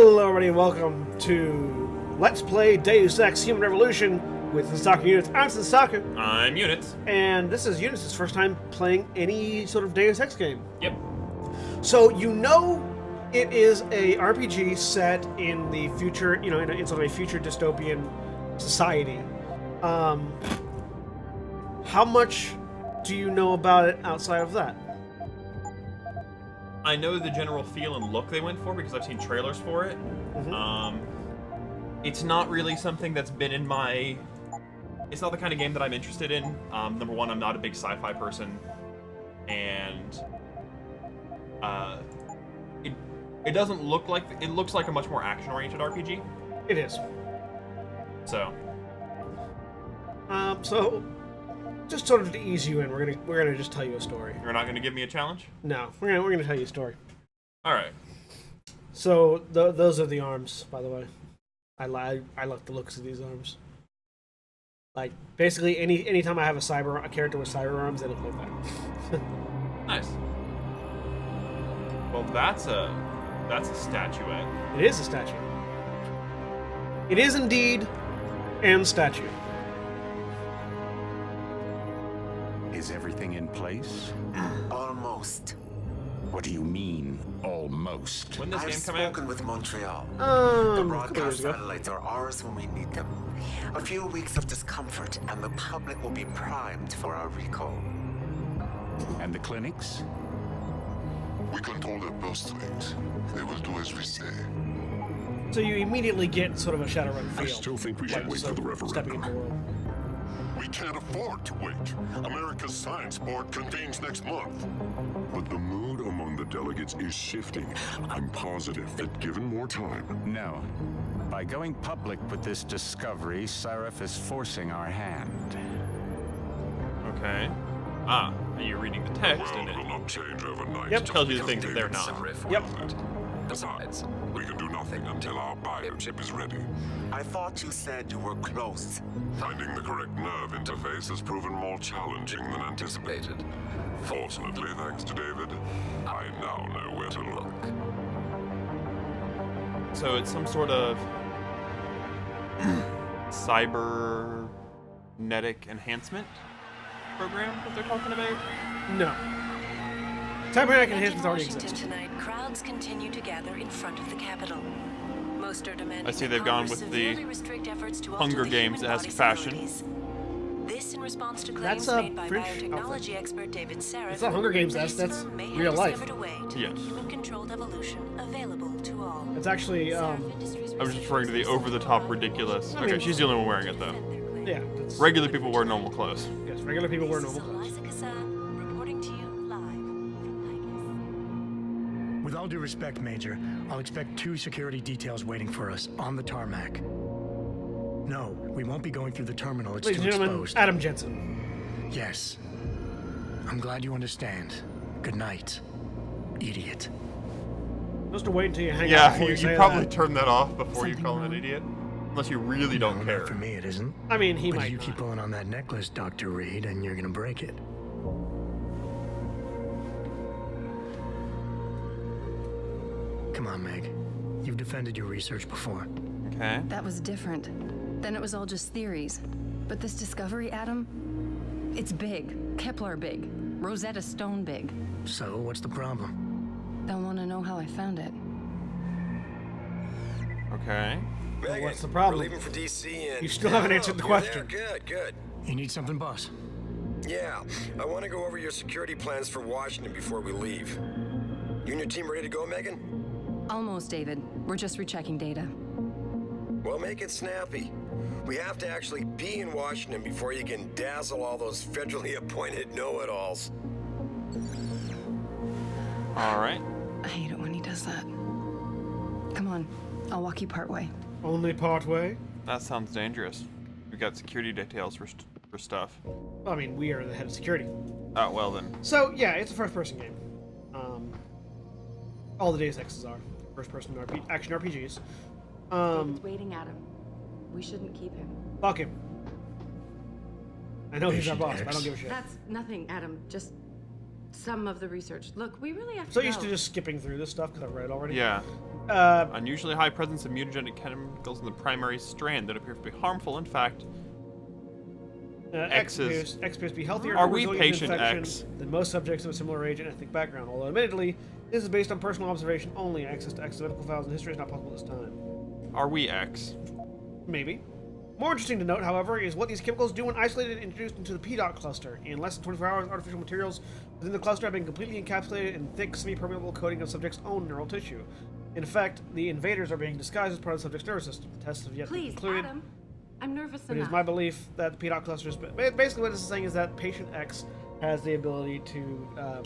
Hello everybody and welcome to Let's Play Deus Ex Human Revolution with Senstaku Uknits. I'm Senstaku. I'm Units. And this is Units' first time playing any sort of Deus Ex game. Yep. So you know it is a RPG set in the future, in sort of a future dystopian society. How much do you know about it outside of that? I know the general feel and look they went for because I've seen trailers for it. Mm-hmm. It's not really something that's been in my... It's not the kind of game that I'm interested in. Number one, I'm not a big sci-fi person. And... It doesn't look like... It looks like a much more action-oriented RPG. It is. So... So... Just sort of to ease you in, we're gonna just tell you a story. You're not gonna give me a challenge? No, we're gonna tell you a story. All right. So those are the arms, by the way. I like the looks of these arms. Like basically anytime I have a character with cyber arms, they look like that. Nice. Well, that's a statuette. It is a statue. It is indeed an statue. Is everything in place? Almost. What do you mean, almost? When does I've game come out? spoken with Montreal. The A couple years broadcast ago. satellites are ours when we need them. A few weeks of discomfort, and the public will be primed for our recall. And the clinics? We control their burst-rate. They will do as we say. So you immediately get sort of a Shadowrun feel. I still think we should like wait for the stepping into the referendum. world. We can't afford to wait. America's Science Board convenes next month. But the mood among the delegates is shifting. I'm positive that given more time... No. By going public with this discovery, Seraph is forcing our hand. Okay. Ah, and you're reading the The text, world and will it not change overnight. Yep. tells you the things that they're not. Yep. Besides, we can do nothing until our biochip is ready. I thought you said you were close. Finding the correct nerve interface has proven more challenging than anticipated. Fortunately, thanks to David, I now know where to look. So it's some sort of cybernetic enhancement program that they're talking about? No. Cybernetic enhancements already Washington exist. tonight, crowds continue to gather in front of the Capitol. Most are demanding I see that they've gone Congress with the severely restrict efforts to Hunger alter the human Games-esque body's fashion. abilities. This in response to That's claims a made by French biotechnology outfit. expert David Seraph. It's not Hunger Games, that's Racism may have real life. discovered a way to Yes. make human-controlled evolution available to all. It's actually Seraph Industries I was just referring to the over-the-top ridiculous. I mean- Okay, she's the only one wearing it though. yeah. It's, Regular people wear normal clothes. yes, regular people wear This is normal clothes. Eliza Cassan reporting to you live from With all due respect, Major, I'll expect 2 security details waiting for us on the tarmac. No, we won't be going through the terminal. It's Ladies too and gentlemen, exposed. Adam Jensen. Yes. I'm glad you understand. Good night, idiot. Just to wait until you hang out Yeah, before you say probably that. turn that off before you Something call him an wrong? idiot. Unless you really don't No, care. not for me, it isn't. I mean, he But might you not. keep pulling on that necklace, Dr. Reed, and you're gonna break it. Come on, Meg. You've defended your research before. Okay. That was different. Then it was all just theories. But this discovery, Adam, it's big. Kepler big. Rosetta Stone big. So, what's the problem? They'll want to know how I found it. Okay. Well, what's the problem? We're leaving for DC and... You still haven't answered the you're question. there. Good. You need something, boss? Yeah, I want to go over your security plans for Washington before we leave. You and your team ready to go, Megan? Almost, David. We're just rechecking data. Well, make it snappy. We have to actually be in Washington before you can dazzle all those federally appointed know-it-alls. All right. I hate it when he does that. Come on, I'll walk you part way. Only part way. That sounds dangerous. We got security details for stuff. I mean, we are the head of security. Oh, well then. So, yeah, it's a first-person game. All the Deus Exes are first-person action RPGs. David's waiting, Adam. We shouldn't keep him. Fuck him. I know he's our Patient boss, but I X. don't give a shit. That's nothing, Adam. Just some of the research. Look, we really have So to used to go. just skipping through this stuff because I've read it already. Yeah. Uh, Unusually high presence of mutagenic chemicals in the primary strand that appear to be harmful. In fact, X appears to be healthier Are and we resilient to patient infection X? than most subjects of a similar age and ethnic background. Although, admittedly, this is based on personal observation only. Access to X's medical files and history is not possible at this time. are we X? Maybe. More interesting to note, however, is what these chemicals do when isolated and introduced into the PDOT cluster. In less than 24 hours, artificial materials within the cluster have been completely encapsulated in thick, semi-permeable coating of subject's own neural tissue. In effect, the invaders are being disguised as part of the subject's nervous system. Tests have yet to be Please, concluded. Adam. I'm nervous But it is enough. my belief that the PDOT cluster is... Basically what this is saying is that Patient X has the ability to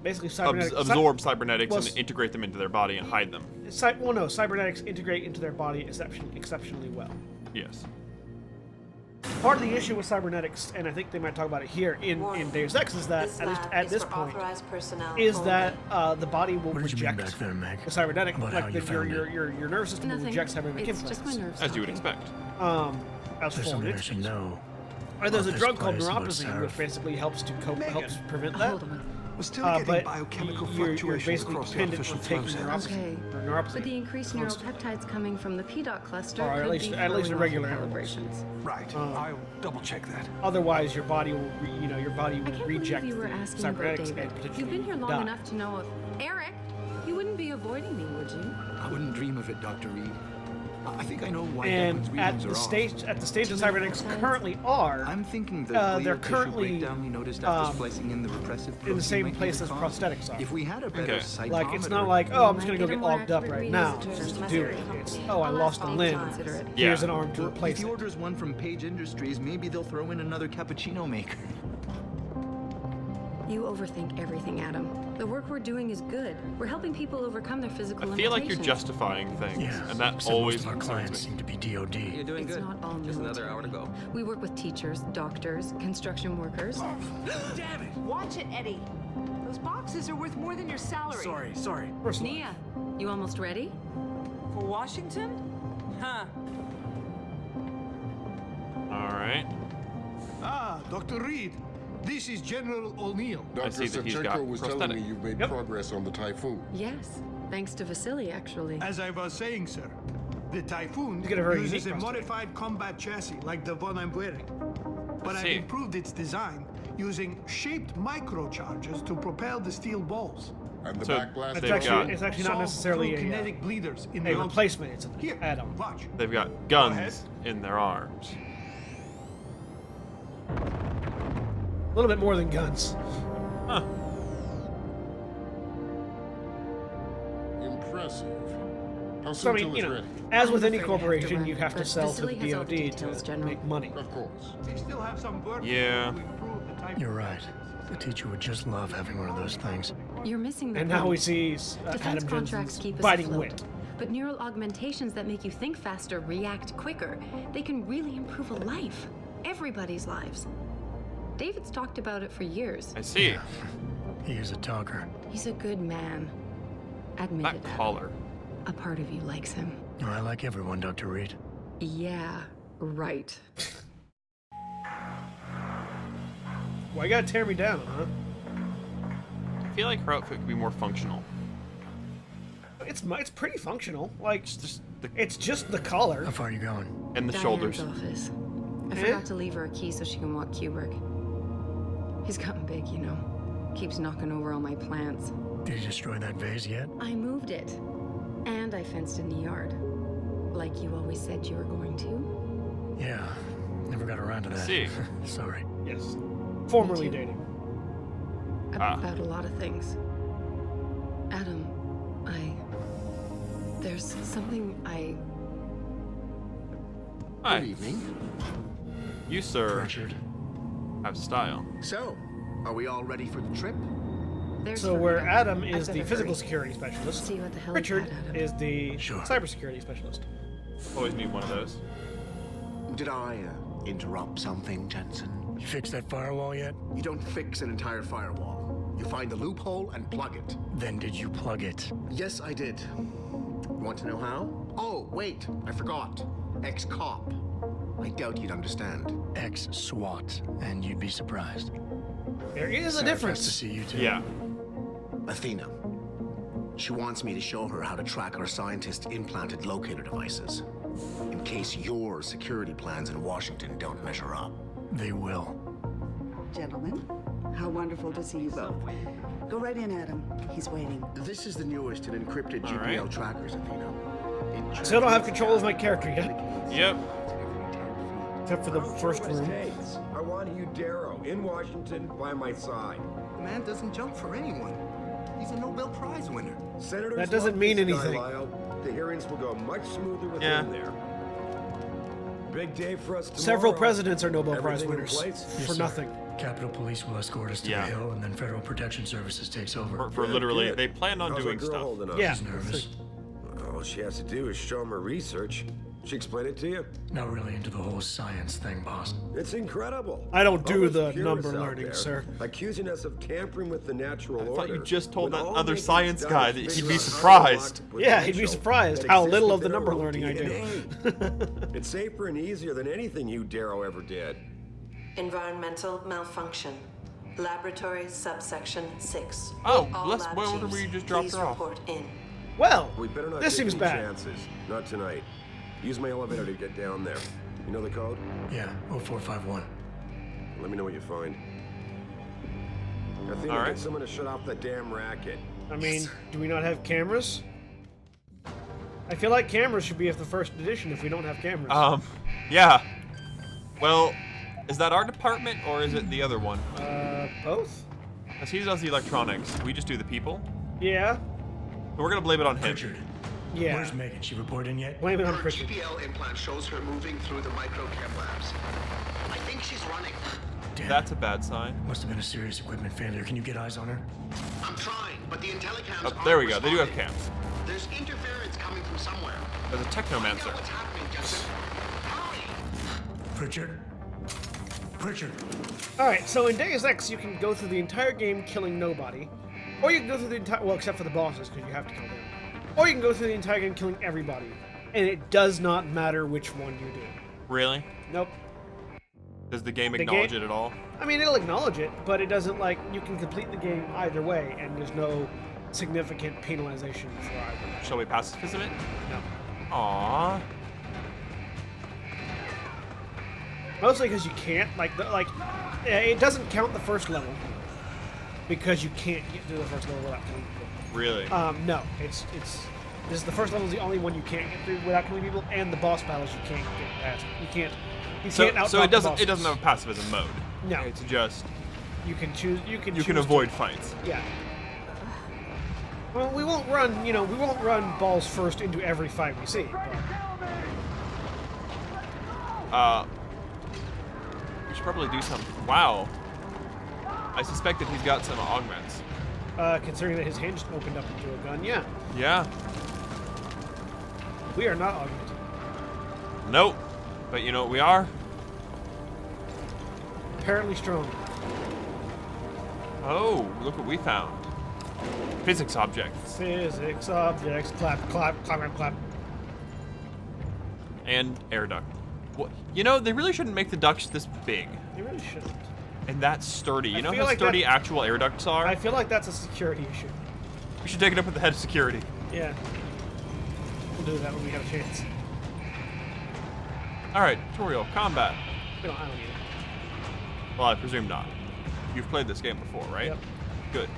basically Absorb cybernetics well, and integrate them into their body and hide them. Cybernetics integrate into their body exceptionally well. Yes. Part of the issue with cybernetics, and I think they might talk about it here in Deus Ex, is that at least at this point, is that the body will What did you mean reject back there, Meg? the cybernetic, About how like you your found it? your nervous system will Nothing. reject cybernetic It's just my influence. nerves. As you would talking. expect. As There's fallen something I should entities. know. Or there's a This drug called place about neuropathy, Sarah. which basically helps prevent that. Hold on. We're still But getting biochemical you're fluctuations basically across the dependent artificial on flow taking cells. Okay. neuropathy. But the increased neuropeptides coming from the PDOT cluster Or at could least- be at least throwing regular off animals. calibrations. Right. I'll double check that. Otherwise, your body will, your body I will can't reject believe you were the asking about cybernetics David. and potentially You've been here long die. enough to know if Eric, you wouldn't be avoiding me, would you? I wouldn't dream of it, Dr. Reed. I think I know why And Declan's at readings the are stage, off. at the stage that cybernetics currently are, I'm thinking the they're glial currently, tissue breakdown you noticed after splicing in the repressive in the protein same might be place the as cause. prosthetics are. If we had a better Okay. cytometer, Like, it's not like, oh, I'm just gonna go get logged up right now Visitors just to must do be it. coming. It's, oh, I lost a I'll limb. consider it. Yeah. Here's an arm to Well, replace if he it. orders one from Page Industries, maybe they'll throw in another cappuccino maker. You overthink everything, Adam. The work we're doing is good. We're helping people overcome their physical I feel like limitations. you're justifying things, Yeah, and that except always most of our clients concerns me. seem to be DOD. You're doing It's good. not all Just another hour to military. go. We work with teachers, doctors, construction workers. Watch it, Eddie. Those boxes are worth more than your salary. Sorry. Personally. Nia, you almost ready? For Washington? Huh. All right. Ah, Dr. Reed. This is General O'Neill. I see that he's got was prosthetic. telling me you've made progress on the Typhoon. Yes, thanks to Vasily, actually. As I was saying, sir, the Typhoon You get a very uses a unique prosthetic. modified combat chassis like the one I'm wearing. But I've see. improved its design using shaped microcharges to propel the steel balls. And the So back blast. they've got- It's actually not Solved necessarily through a kinetic bleeders in the replacement. It's an Here, add-on. watch. They've got ahead. guns in their arms. A little bit more than guns. Huh. Impressive. How So, I soon mean, till it's ready? as with I'm any afraid I have to corporation, run, you have to but sell to the Vasily has all the DoD details, to General. make money. Of course. They still have some work Yeah. to improve the Typhoon. You're right. The teacher would just love having one of those things. You're missing the And now point. we see Defense Adam contracts Jensen's keep us biting afloat. wit. But neural augmentations that make you think faster, react quicker, they can really improve a life. Everybody's lives. David's talked about it for years. I see. He is a talker. He's a good man. Admit That it, Adam. collar. A part of you likes him. Oh, I like everyone, Dr. Reed. Yeah, right. Why you gotta tear me down, huh? I feel like her outfit could be more functional. It's pretty functional. Like, Just the it's just the collar. How far are you going? and the Diane's shoulders. office. I Eh? forgot to leave her a key so she can walk Kubrick. He's gotten big, you know. Keeps knocking over all my plants. Did you destroy that vase yet? I moved it. And I fenced in the yard. Like you always said you were going to. Yeah. Never got around to that. See. Sorry. Yes. Formerly Me too. dating. About a lot of things. Adam, there's something Hi. Good evening. You, sir, Richard. have style. So, are we all ready for the trip? There's So her where window. Adam I is the better physical hurry. security specialist, See what the hell Richard he had, Adam. is the Sure. cybersecurity specialist. Always need one of those. Did I interrupt something, Jensen? You fixed that firewall yet? You don't fix an entire firewall. You find the loophole and plug it. Then did you plug it? Yes, I did. Want to know how? Oh, wait, I forgot. Ex-cop. I doubt you'd understand. Ex-SWAT, and you'd be surprised. There is a Sarah, difference. nice to see you too. Yeah. Athena. She wants me to show her how to track our scientist-implanted locator devices. In case your security plans in Washington don't measure up. They will. Gentlemen, how wonderful to see you both. Go right in, Adam. He's waiting. This is the newest in encrypted GPL trackers, Athena. I still don't have control of my character yet. Yep. Except for the first room. I want you, Darrow, in Washington by my side. The man doesn't jump for anyone. He's a Nobel Prize winner. Senators That doesn't love mean this guy, anything. Lyle. The hearings will go much smoother with him there. Big day for us tomorrow. Several presidents are Nobel Prize Everything in winners place? for nothing. Capitol Police will escort us to the Hill, and then Federal Protection Services takes over. For literally, they plan on doing stuff. Yeah. She's nervous. All she has to do is show him her research. She explained it to you? Not really into the whole science thing, boss. It's incredible. I don't do All those the purists number out learning, there sir. Accusing us of tampering with the natural order. I thought you just told When that all other making's science done guy is that he'd figure be out how to surprised. unlock Yeah, he'd be potential surprised that how exists little of the within our number own learning I do. DNA. It's safer and easier than anything you, Darrow, ever did. Environmental malfunction. Laboratory subsection 6. Oh, All let's. lab Where chiefs, we just dropped please her off? report in. Well, We better not this take seems any bad. chances. Not tonight. Use my elevator to get down there. You know the code? Yeah, 0451. Let me know what you find. I think All I'll right. get someone to shut off that damn racket. I mean, do we not have cameras? I feel like cameras should be of the first edition if we don't have cameras. Yeah. Well, is that our department or is it the other one? Both? Because he does the electronics. We just do the people. Yeah. So we're gonna blame it on him. Richard. Yeah. Where's Megan? She report in yet? Blame it on Her Christian. GPL implant shows her moving through the microcam labs. I think she's running. Damn. That's a bad sign. Must have been a serious equipment failure. Can you get eyes on her? I'm trying, but the intellicams Oh, there we go. aren't They do have responding. cams. There's interference coming from somewhere. There's a Find technomancer. out what's happening, Jensen. Hurry! Pritchard? Pritchard. Alright, so in Deus Ex, you can go through the entire game killing nobody. Or you can go through the entire... Well, except for the bosses, because you have to kill them. Or you can go through the entire game killing everybody. And it does not matter which one you do. Really? Nope. Does the game The acknowledge game- it at all? I mean, it'll acknowledge it, but it doesn't, like... You can complete the game either way, and there's no significant penalization for either. Shall we pacifism it? No. Aww. Mostly because you can't, it doesn't count the first level because you can't get through the first level without killing people. Really? No, this is the first level is the only one you can't get through without killing people, and the boss battles you can't get past. You can't out. So it doesn't have a pacifism mode. No. It's just You can choose. You you choose can to- avoid fights. Yeah. Well, we won't run balls first into every fight we see. But We should probably do something. Wow. I suspect that he's got some augments. considering that his hand just opened up into a gun, yeah. Yeah. We are not augmented. Nope. But you know what we are? Apparently strong. Oh, look what we found. Physics objects. Physics objects. Clap, clap, clap, clap, clap. And air duct. What? You know, they really shouldn't make the ducts this big. They really shouldn't. And that sturdy. You know feel how like sturdy that- actual air ducts are? I feel like that's a security issue. We should take it up with the head of security. Yeah. We'll do that when we have a chance. Alright, tutorial, combat. I don't need it. Well, I presume not. You've played this game before, right? Yep. Good.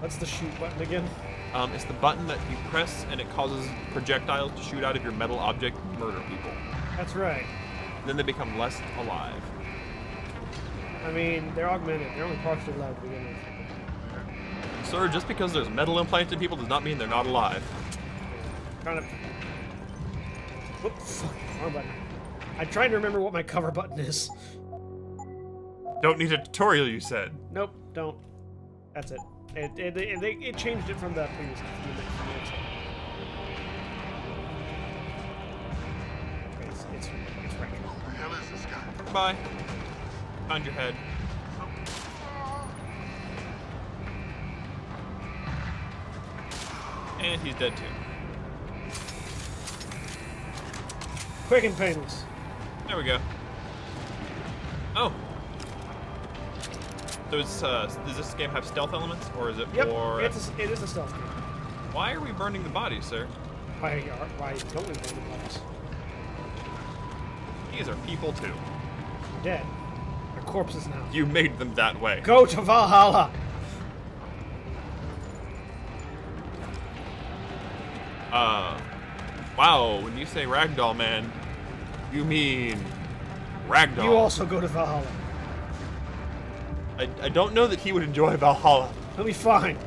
What's the shoot button again? It's the button that you press and it causes projectiles to shoot out of your metal object and murder people. That's right. Then they become less alive. I mean, they're augmented. They're only partially alive to begin with. Sir, just because there's metal implanted in people does not mean they're not alive. Kind of. Whoops. Wrong button. I'm trying to remember what my cover button is. Don't need a tutorial, you said. Nope, don't. That's it. It changed it from the previous few minutes. It's right. Who the hell is this guy? Bye. Find your head. And he's dead too. Quick and painless. There we go. Oh. So does this game have stealth elements, or is it Yep, more? it is a stealth game. Why are we burning the bodies, sir? Why don't we burn the bodies? These are people too. Dead. They're corpses now. You made them that way. Go to Valhalla! Wow, when you say ragdoll man, you mean ragdoll. You also go to Valhalla. I don't know that he would enjoy Valhalla. He'll be fine.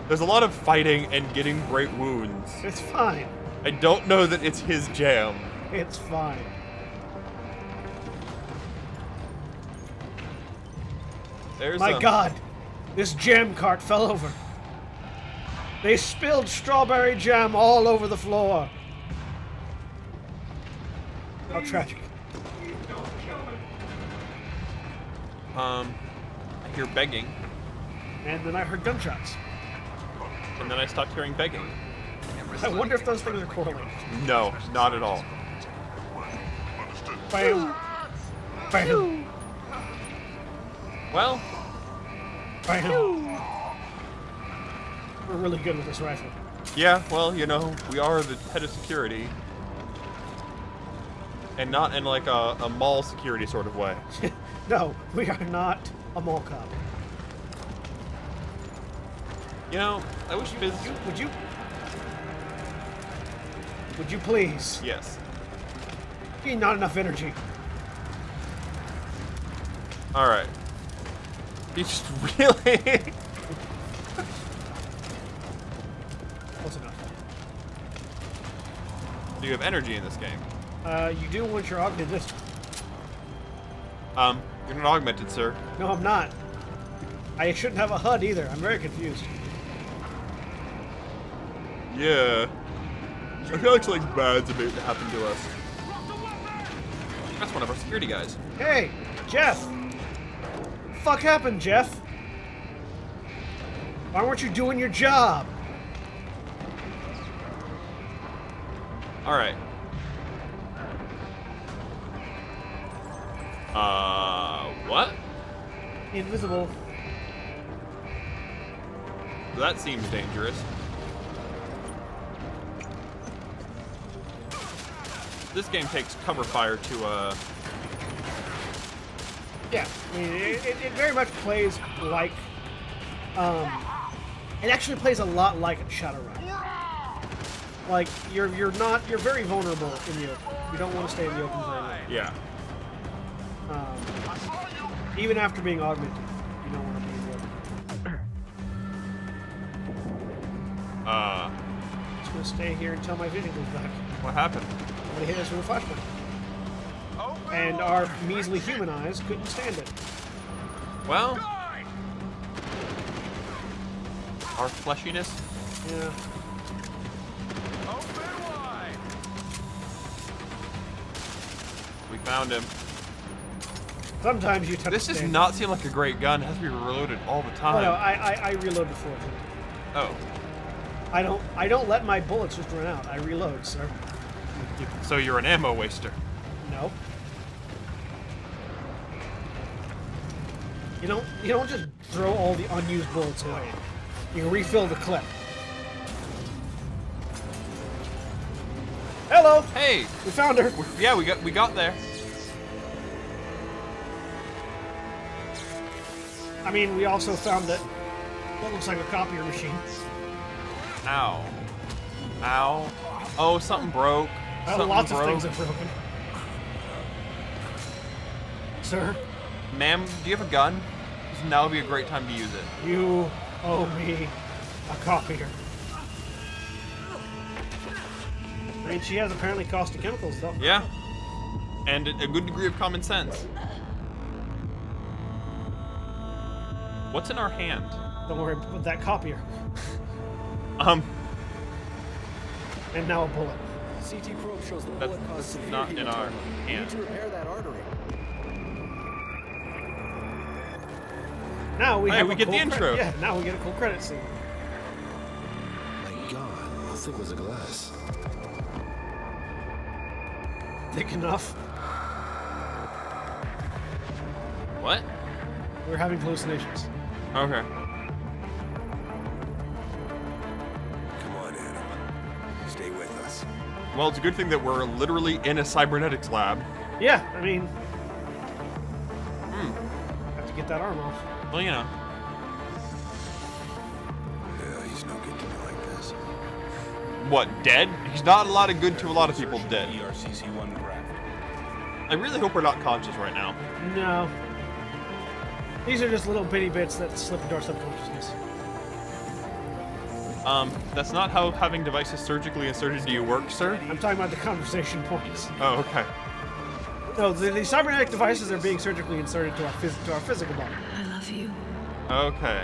There's a lot of fighting and getting great wounds. It's fine. I don't know that it's his jam. It's fine. My God! This jam cart fell over. They spilled strawberry jam all over the floor. How tragic. I hear begging. And then I heard gunshots. And then I stopped hearing begging. I wonder if those things are correlated. No, not at all. Bam. Bam. Well. Bam. We're really good with this rifle. Yeah, well, you know, we are the head of security. And not in like a mall security sort of way. No, we are not a mall cop. You know, I wish Fizz... Would you please? Yes. Not enough energy. Alright. You just really... Close enough. Do you have energy in this game? You do once you're augmented. You're not augmented, sir. No, I'm not. I shouldn't have a HUD either. I'm very confused. Yeah. I feel like something bad's about to happen to us. That's one of our security guys. Hey, Jeff! What the fuck happened, Jeff? Why weren't you doing your job? Alright. What? Invisible. That seems dangerous. This game takes cover fire to, Yeah, I mean, it very much plays like, it actually plays a lot like Shadowrun. Like, you're very vulnerable in the open. You don't want to stay in the open very long. Yeah. Even after being augmented, you don't want to be in the open. Just gonna stay here until my vision comes back. What happened? Somebody hit us with a flashbang. And our measly human eyes couldn't stand it. Well, our fleshiness. Yeah. We found him. Sometimes you touch. This does not seem like a great gun. It has to be reloaded all the time. Oh, no, I reload before. Oh. I don't let my bullets just run out. I reload, sir. So you're an ammo waster. No. You don't just throw all the unused bullets away. You refill the clip. Hello. Hey, we found her. Yeah, we got there. I mean, we also found what looks like a copier machine. Ow. Ow. Oh, something broke. Lots of things have broken. Sir? Ma'am, do you have a gun? Now would be a great time to use it. You owe me a copier. I mean, she has apparently caustic chemicals, though. Yeah. And a good degree of common sense. What's in our hand? Don't worry about that copier. And now a bullet. CT probe shows the bullet caused severe not in our hematoma. We need hand. to repair that artery. Now we have we a get cool the intro. Yeah, now we get a cool credit scene. My God, how thick was the glass? Thick enough. What? We're having hallucinations. Okay. Come on, Adam. Stay with us. Well, it's a good thing that we're literally in a cybernetics lab. Yeah, I mean... Have to get that arm off. Well, you know. Yeah, he's no good to me like this. What, dead? He's not a lot of good to a lot of people dead. ERCC-1 craft. I really hope we're not conscious right now. No. These are just little bitty bits that slip into our subconsciousness. That's not how having devices surgically inserted into you works, sir? I'm talking about the conversation points. Oh, okay. No, the cybernetic devices are being surgically inserted to our physical body. I love you. Okay.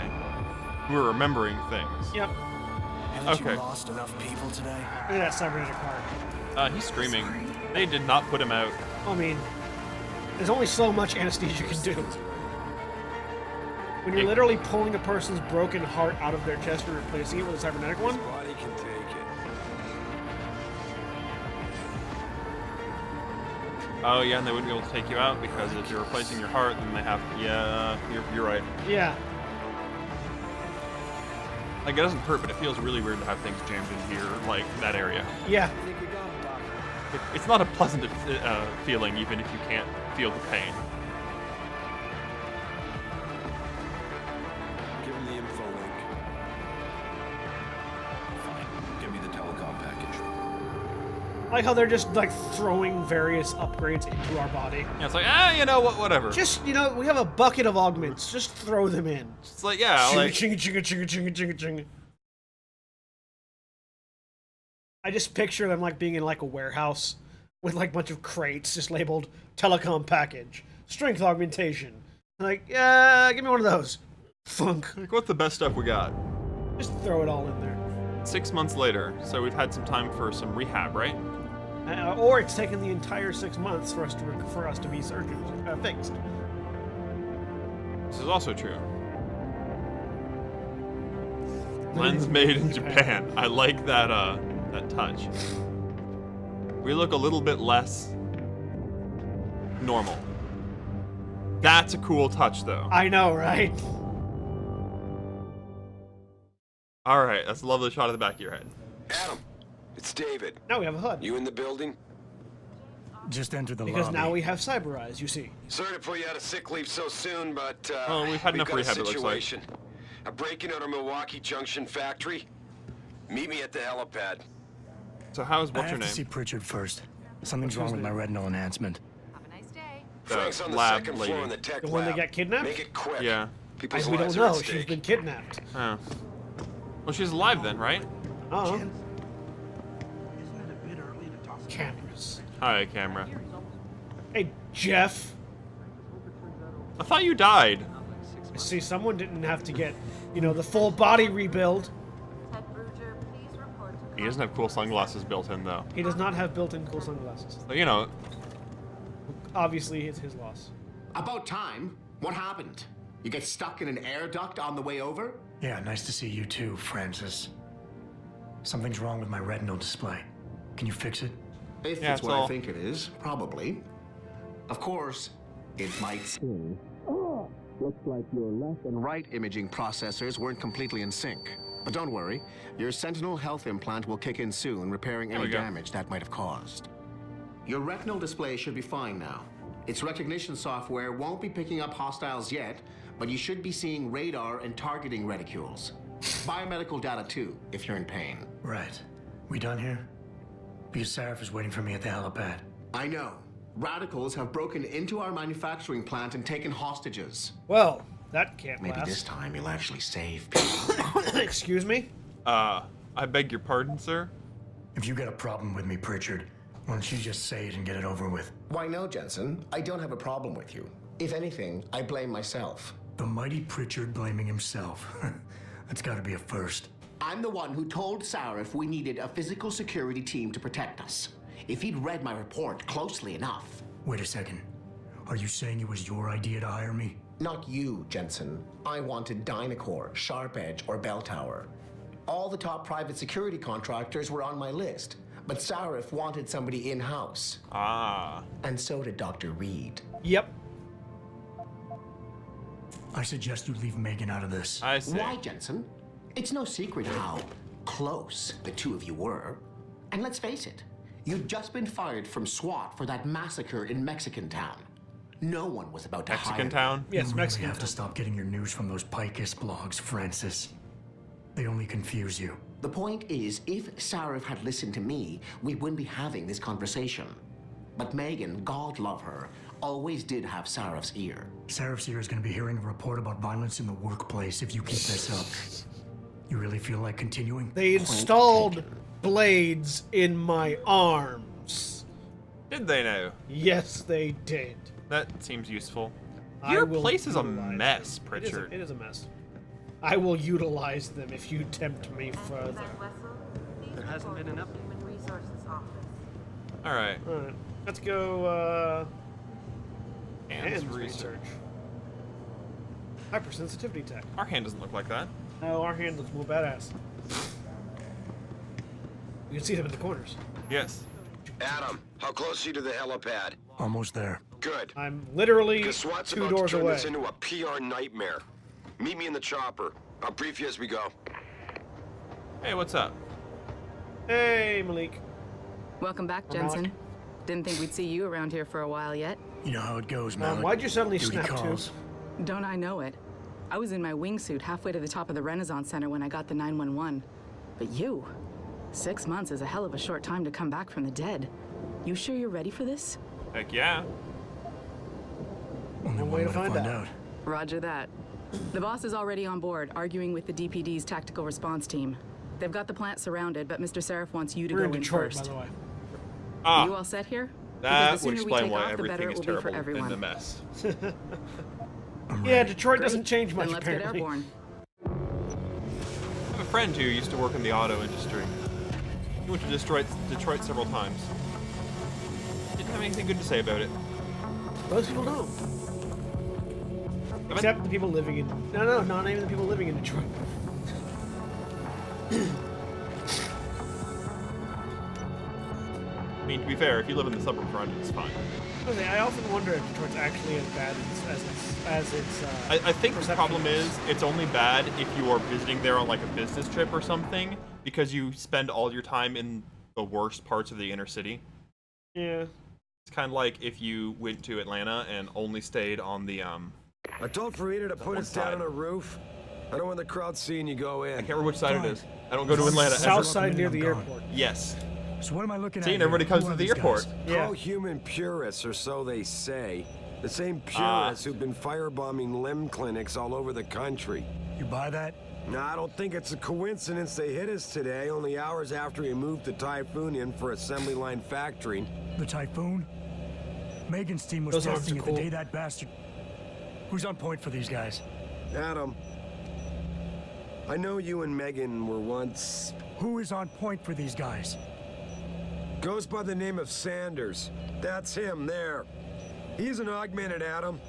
We're remembering things. Yep. Haven't you lost enough people today? Look at that cybernetic part. He's screaming. They did not put him out. I mean, there's only so much anesthesia can do. When you're literally pulling a person's broken heart out of their chest and replacing it with a cybernetic one. Body can take it. Oh yeah, and they wouldn't be able to take you out because if you're replacing your heart, then they have. Yeah, you're right. Yeah. Like it doesn't hurt, but it feels really weird to have things jammed in here, like that area. Yeah. It's not a pleasant feeling, even if you can't feel the pain. Give him the info link. Fine. Give me the telecom package. I like how they're just like throwing various upgrades into our body. Yeah, it's like, you know what, whatever. Just, you know, we have a bucket of augments. Just throw them in. It's like, yeah, like... Chinga. I just picture them like being in like a warehouse with like a bunch of crates just labeled telecom package, strength augmentation. Like, yeah, give me one of those. Funk. Like, what's the best stuff we got? Just throw it all in there. 6 months later, so we've had some time for some rehab, right? Or it's taken the entire 6 months for us to be fixed. This is also true. Lens made in Japan. I like that that touch. We look a little bit less normal. That's a cool touch, though. I know, right? All right, that's a lovely shot of the back of your head. Adam, it's David. Now we have a HUD. You in the building? Just entered the because lobby. now we have cyber eyes, you see. Sorry to put you out of sick leave so soon, but well, we've had enough got rehab, a it looks like. situation. A break-in at our Milwaukee Junction factory. Meet me at the helipad. So how's I what's your have to name? see Pritchard first. Something's wrong with my retinal enhancement. Frank's on the lab second lady. floor in the tech The one that lab. got kidnapped? Make it quick. Yeah. People's we don't lives are at know. She's stake. been kidnapped. Oh. Well, she's alive then, right? Oh. Cameras. Hi, camera. Hey, Jeff. I thought you died. See, someone didn't have to get, you know, the full body rebuild. He doesn't have cool sunglasses built in, though. He does not have built-in cool sunglasses. So, you know. Obviously, it's his loss. About time. What happened? You get stuck in an air duct on the way over? Yeah, nice to see you too, Francis. Something's wrong with my retinal display. Can you fix it? If Yeah, it's it's what all- I think it is, probably. Of course, it might seem. Looks like your left and right imaging processors weren't completely in sync. But don't worry, your Sentinel health implant will kick in soon, repairing There any we go. damage that might have caused. Your retinal display should be fine now. Its recognition software won't be picking up hostiles yet, but you should be seeing radar and targeting reticules. Biomedical data too, if you're in pain. Right. We done here? Because Sarif is waiting for me at the helipad. I know. Radicals have broken into our manufacturing plant and taken hostages. Well, that can't Maybe last. this time you'll actually save people. Excuse me? I beg your pardon, sir? If you got a problem with me, Pritchard, why don't you just say it and get it over with? Why no, Jensen? I don't have a problem with you. If anything, I blame myself. The mighty Pritchard blaming himself. That's gotta be a first. I'm the one who told Sarif we needed a physical security team to protect us. If he'd read my report closely enough. Wait a second. Are you saying it was your idea to hire me? Not you, Jensen. I wanted Dynacore, Sharp Edge, or Bell Tower. All the top private security contractors were on my list, but Sarif wanted somebody in-house. Ah. And so did Dr. Reed. Yep. I suggest you leave Megan out of this. I see. Why, Jensen? It's no secret how close the two of you were. And let's face it, you'd just been fired from SWAT for that massacre in Mexican Town. No one was about to Mexican hire Town? Yes, you Mexican really have Town. to stop getting your news from those Picus blogs, Francis. They only confuse you. The point is, if Sarif had listened to me, we wouldn't be having this conversation. But Megan, God love her, always did have Sarif's ear. Sarif's ear is going to be hearing a report about violence in the workplace if you keep this up. You really feel like continuing? They installed blades in my arms. Did they now? Yes, they did. That seems useful. I Your will place is a utilize mess, them. Pritchard. It is a mess. I will utilize them if you tempt me further. There hasn't been enough. Alright. Alright. Let's go, Hands hands research. Hypersensitivity tech. Our hand doesn't look like that. No, our hand looks more badass. You can see them in the corners. Yes. Adam, how close are you to the helipad? Almost there. Good. I'm literally Because SWAT's 2 about doors to turn away. this into a PR nightmare. Meet me in the chopper. I'll brief you as we go. Hey, what's up? Hey, Malik. Welcome back, Or Jensen. Malik. Didn't think we'd see you around here for a while yet. You know how it goes, man. Why'd you suddenly Duty snap calls. to? Don't I know it? I was in my wingsuit halfway to the top of the Renaissance Center when I got the 911. But you, 6 months is a hell of a short time to come back from the dead. You sure you're ready for this? Heck yeah. Only One way to find out. Roger that. The boss is already on board, arguing with the DPD's tactical response team. They've got the plant surrounded, but Mr. Sarif wants you to We're go in in Detroit, first. by the way. Ah, You all set here? that Because the would sooner we explain take why off, the better everything it is will be for terrible everyone. in the mess. Yeah, Detroit Great. doesn't change much, Then let's apparently. get airborne. I have a friend who used to work in the auto industry. He went to Detroit several times. Didn't have anything good to say about it. Most people don't. Except the people living in... No, not even the people living in Detroit. I mean, to be fair, if you live in the suburbs around it, it's fine. I often wonder if Detroit's actually as bad as it's I think the perception problem is it's only bad if you are visiting there on like a business trip or something, because you spend all your time in the worst parts of the inner city. Yeah. It's kind of like if you went to Atlanta and only stayed on the I told Farida to put us down on a roof. I don't want the crowd seeing you go in. I can't remember which side it is. I don't go to Atlanta ever. South side near the airport. Yes. So what am I looking at? See, and everybody comes to the airport. All human purists, or so they say. The same purists who've been firebombing limb clinics all over the country. You buy that? No, I don't think it's a coincidence they hit us today, only hours after we moved the Typhoon in for assembly line factory. The Typhoon? Megan's team was Those arms testing are it cool. the day that bastard... Who's on point for these guys? Adam, I know you and Megan were once... Who is on point for these guys? Goes by the name of Sanders. That's him there. He's an augmented Adam,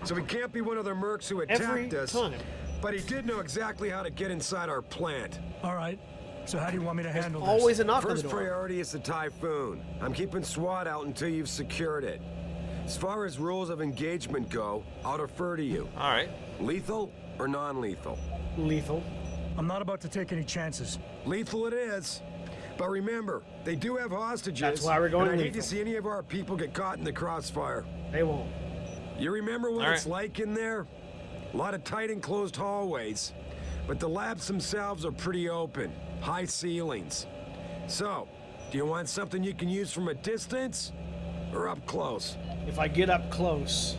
so he can't be one of the mercs who attacked Every us. time. But he did know exactly how to get inside our plant. All right. So how do you want me to handle this? Always a knock on the First door. priority is the Typhoon. I'm keeping SWAT out until you've secured it. As far as rules of engagement go, I'll defer to you. All right. Lethal or non-lethal? Lethal. I'm not about to take any chances. Lethal it is. But remember, they do have hostages. That's why we're going and I hate lethal. to see any of our people get caught in the crossfire. They won't. You remember what All it's right. like in there? A lot of tight enclosed hallways. But the labs themselves are pretty open. High ceilings. So, do you want something you can use from a distance? Or up close? If I get up close,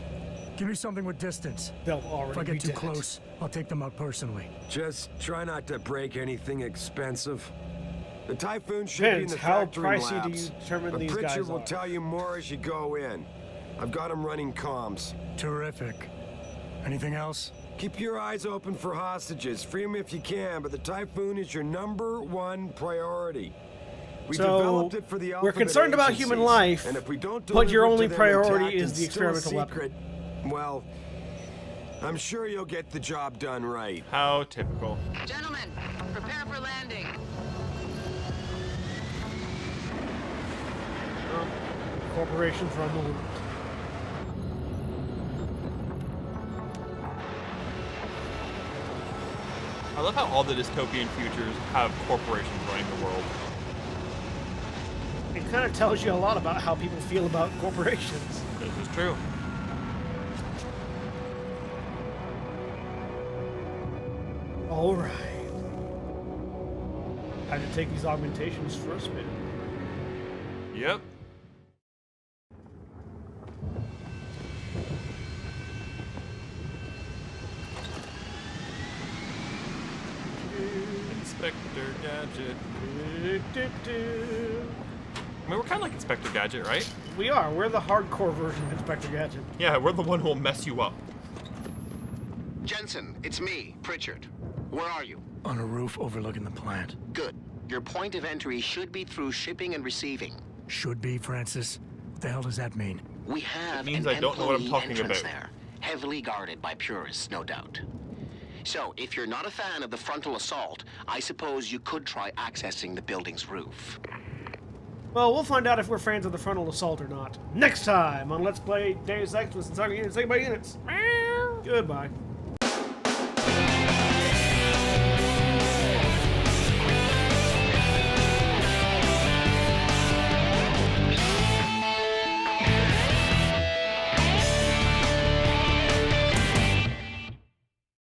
Give me something with distance. they'll already If I be get too dead. close, I'll take them out personally. Just try not to break anything expensive. The Typhoon should Depends. be in the How factory pricey do labs. you determine but these Pritchard guys will are? tell you more as you go in. I've got him running comms. Terrific. Anything else? Keep your eyes open for hostages. Free them if you can, but the Typhoon is your #1 priority. We So, developed it for the we're Alphabet concerned about human agencies, life, and if we don't but your deliver it only to them priority intact is and the still a experimental weapon. secret, well, I'm sure you'll get the job done right. How typical. Gentlemen, prepare for landing. Corporations run the world. I love how all the dystopian futures have corporations running the world. It kind of tells you a lot about how people feel about corporations. This is true. All right. Time to take these augmentations for a spin. Yep. Inspector Gadget. I mean, we're kind of like Inspector Gadget, right? We are. We're the hardcore version of Inspector Gadget. Yeah, we're the one who will mess you up. Jensen, it's me, Pritchard. Where are you? On a roof overlooking the plant. Good. Your point of entry should be through shipping and receiving. Should be, Francis. What the hell does that mean? We have It means an I don't know what I'm employee talking entrance about. there, heavily guarded by purists, no doubt. So, if you're not a fan of the frontal assault, I suppose you could try accessing the building's roof. Well, we'll find out if we're fans of the frontal assault or not. Next time on Let's Play Deus Ex with Senstaku Uknits. Goodbye.